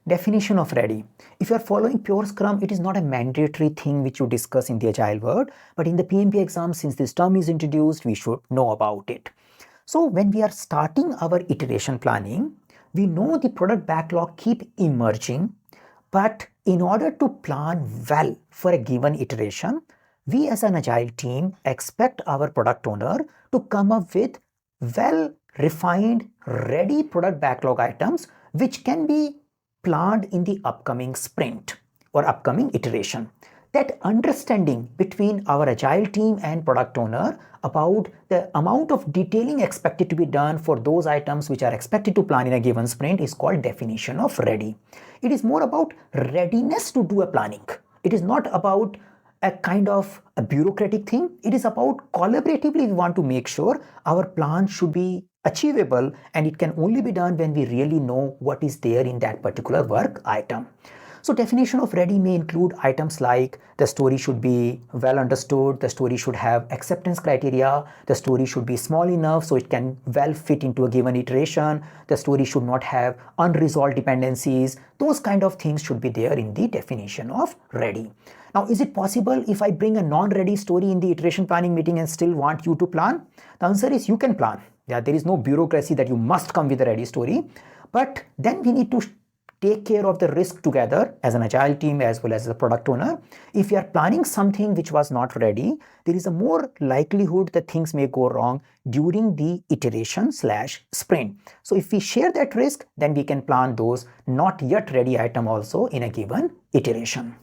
Definition of ready. If you are following pure Scrum, it is not a mandatory thing which you discuss in the Agile world, but in the PMP exam, since this term is introduced, we should know about it. So when we are starting our iteration planning, we know the product backlog keep emerging, but in order to plan well for a given iteration, we as an Agile team expect our product owner to come up with well refined, ready product backlog items which can be planned in the upcoming sprint or upcoming iteration. That understanding between our Agile team and product owner about the amount of detailing expected to be done for those items which are expected to plan in a given sprint is called definition of ready. It is more about readiness to do a planning. It is not about a kind of a bureaucratic thing. It is about collaboratively we want to make sure our plan should be achievable, and it can only be done when we really know what is there in that particular work item. So definition of ready may include items like the story should be well understood, the story should have acceptance criteria, the story should be small enough so it can well fit into a given iteration, the story should not have unresolved dependencies. Those kind of things should be there in the definition of ready. Now, is it possible if I bring a non-ready story in the iteration planning meeting and still want you to plan? The answer is you can plan. Yeah, there is no bureaucracy that you must come with a ready story, but then we need to take care of the risk together as an Agile team as well as the product owner. If you are planning something which was not ready, there is a more likelihood that things may go wrong during the iteration/sprint. So if we share that risk, then we can plan those not yet ready item also in a given iteration.